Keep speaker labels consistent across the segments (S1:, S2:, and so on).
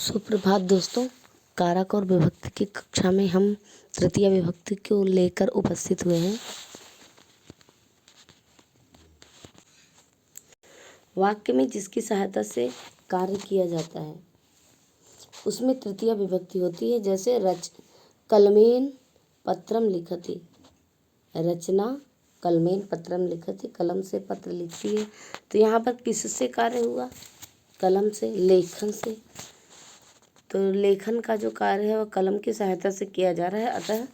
S1: सुप्रभात दोस्तों। कारक और विभक्ति की कक्षा में हम तृतीय विभक्ति को लेकर उपस्थित हुए हैं। वाक्य में जिसकी सहायता से कार्य किया जाता है उसमें तृतीय विभक्ति होती है। जैसे कलमेन पत्रम लिखति, रचना कलमेन पत्रम लिखति, कलम से पत्र लिखती है। तो यहाँ पर किससे कार्य हुआ? कलम से, लेखन से। तो लेखन का जो कार्य है वह कलम की सहायता से किया जा रहा है, अतः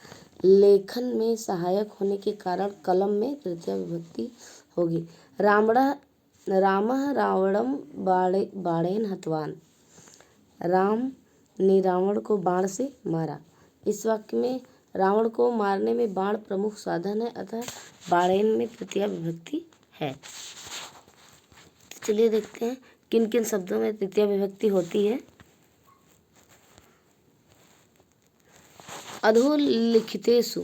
S1: लेखन में सहायक होने के कारण कलम में तृतीय विभक्ति होगी। रामः रावणम बाणेन हतवान, राम ने रावण को बाण से मारा। इस वाक्य में रावण को मारने में बाण प्रमुख साधन है, अतः बाणेन में तृतीय विभक्ति है। चलिए देखते हैं किन किन शब्दों में तृतीय विभक्ति होती है। अधोलिखितेषु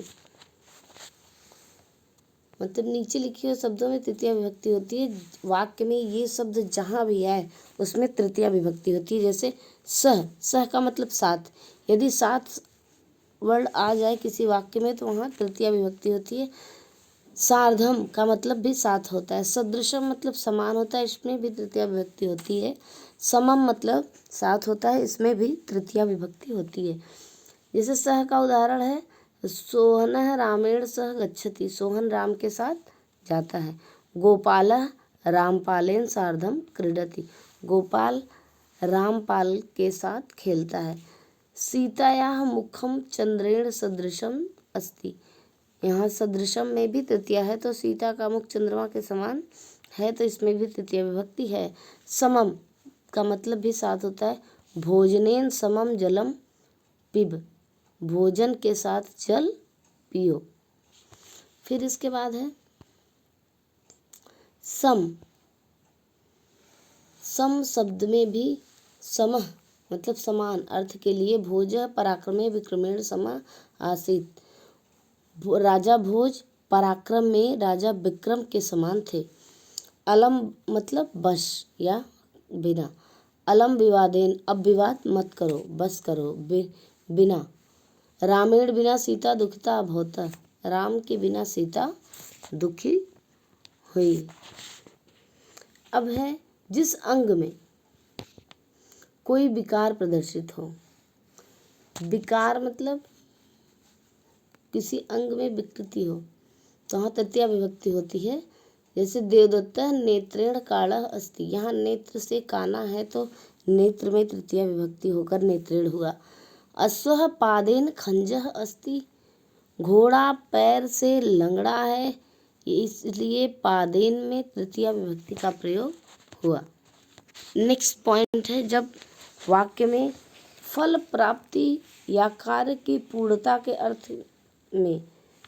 S1: मतलब नीचे लिखे हुए शब्दों में तृतीय विभक्ति होती है। वाक्य में ये शब्द जहाँ भी आए उसमें तृतीय विभक्ति होती है। जैसे सह का मतलब साथ। यदि साथ वर्ड आ जाए किसी वाक्य में तो वहाँ तृतीय विभक्ति होती है। सार्धम का मतलब भी साथ होता है। सदृशम मतलब समान होता है, इसमें भी तृतीय विभक्ति होती है। समम मतलब साथ होता है, इसमें भी तृतीय विभक्ति होती है। जैसे सह का उदाहरण है, सोहनः रामेण सह गच्छति, सोहन राम के साथ जाता है। गोपालः रामपालेन सार्धम क्रीडति, गोपाल रामपाल के साथ खेलता है। सीतायाः मुखम चंद्रेण सदृशम अस्ति, यहाँ सदृशम में भी तृतीय है, तो सीता का मुख चंद्रमा के समान है, तो इसमें भी तृतीय विभक्ति है। समम का मतलब भी साथ होता है। भोजनेन समम जलम पिब, भोजन के साथ जल पियो। फिर इसके बाद है सम शब्द में भी समः मतलब समान अर्थ के लिए भोज पराक्रमे विक्रमेण समः आसीत, राजा भोज पराक्रम में राजा विक्रम के समान थे। अलम मतलब बस या बिना। अलम विवादेन, अब विवाद मत करो, बस करो, बिना। रामेण बिना सीता दुखिता अभवत, राम के बिना सीता दुखी हुई। अब है जिस अंग में कोई विकार प्रदर्शित हो। विकार मतलब किसी अंग में विकृति हो, तो वहाँ तृतीय विभक्ति होती है। जैसे देवदत्त नेत्रेण कालः अस्ति, यहाँ नेत्र से काना है तो नेत्र में तृतीय विभक्ति होकर नेत्रेण हुआ। अश्वः पादेन खंजः अस्ति, घोड़ा पैर से लंगड़ा है, इसलिए पादेन में तृतीय विभक्ति का प्रयोग हुआ। नेक्स्ट पॉइंट है जब वाक्य में फल प्राप्ति या कार्य की पूर्णता के अर्थ में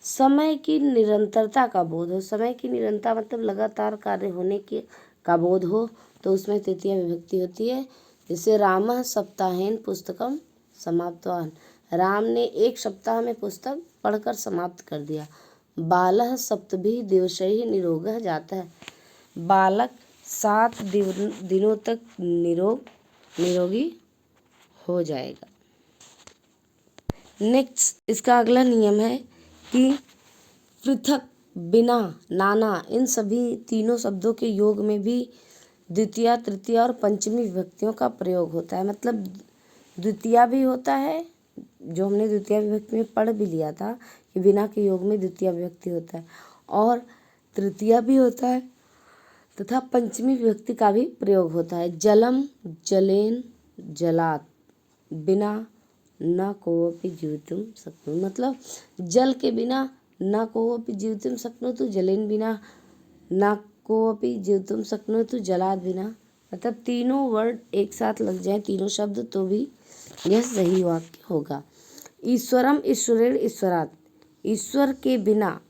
S1: समय की निरंतरता का बोध हो। समय की निरंतरता मतलब लगातार कार्य होने के का बोध हो, तो उसमें तृतीय विभक्ति होती है। जैसे रामः सप्ताहेन पुस्तकम समाप्तवान, राम ने एक सप्ताह में पुस्तक पढ़कर समाप्त कर दिया। बालः सप्तभिः दिवसैः निरोगः जातः, बालक 7 दिनों तक निरोगी हो जाएगा। नेक्स्ट इसका अगला नियम है कि पृथक, बिना, नाना, इन सभी तीनों शब्दों के योग में भी द्वितीय, तृतीय और पंचमी विभक्तियों का प्रयोग होता है। मतलब द्वितीय भी होता है, जो हमने द्वितीय विभक्ति में पढ़ भी लिया था कि बिना के योग में द्वितीय विभक्ति होता है, और तृतीय भी होता है तथा पंचमी विभक्ति का भी प्रयोग होता है। जलम जलेन जलात, बिना न कोऽपि जीवितुम शक्नोति, मतलब जल के बिना न कोऽपि जीवितुम शक्नोति, जलेन बिना न कोऽपि जीवितुम शक्नोति, जलात बिना, मतलब तीनों वर्ड एक साथ लग जाए, तीनों शब्द, तो भी यह सही वाक्य होगा। ईश्वरम ईश्वरेण ईश्वरात्, ईश्वर के बिना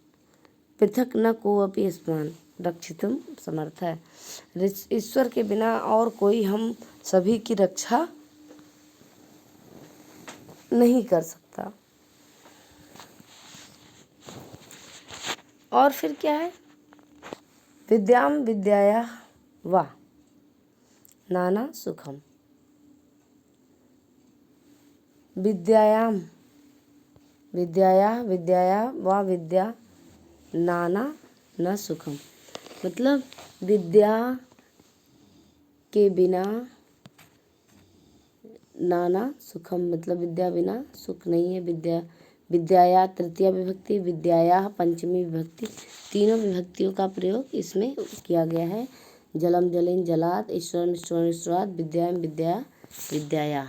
S1: पृथक न कोऽपि अस्मान् रक्षितुम समर्थ है, ईश्वर के बिना और कोई हम सभी की रक्षा नहीं कर सकता। और फिर क्या है? विद्याम विद्याया वा नाना सुखम, विद्यायाम, विद्याया, विद्याया व विद्या नाना न सुखम। मतलब विद्या के बिना नाना सुखम, मतलब विद्या बिना सुख नहीं है। विद्याया तृतीया विभक्ति, विद्याया पंचमी विभक्ति, तीनों विभक्तियों का प्रयोग इसमें किया गया है। जलम जलेन जलात, ईश्वरम ईश्वरम ईश्वरात, विद्याम विद्या विद्याया।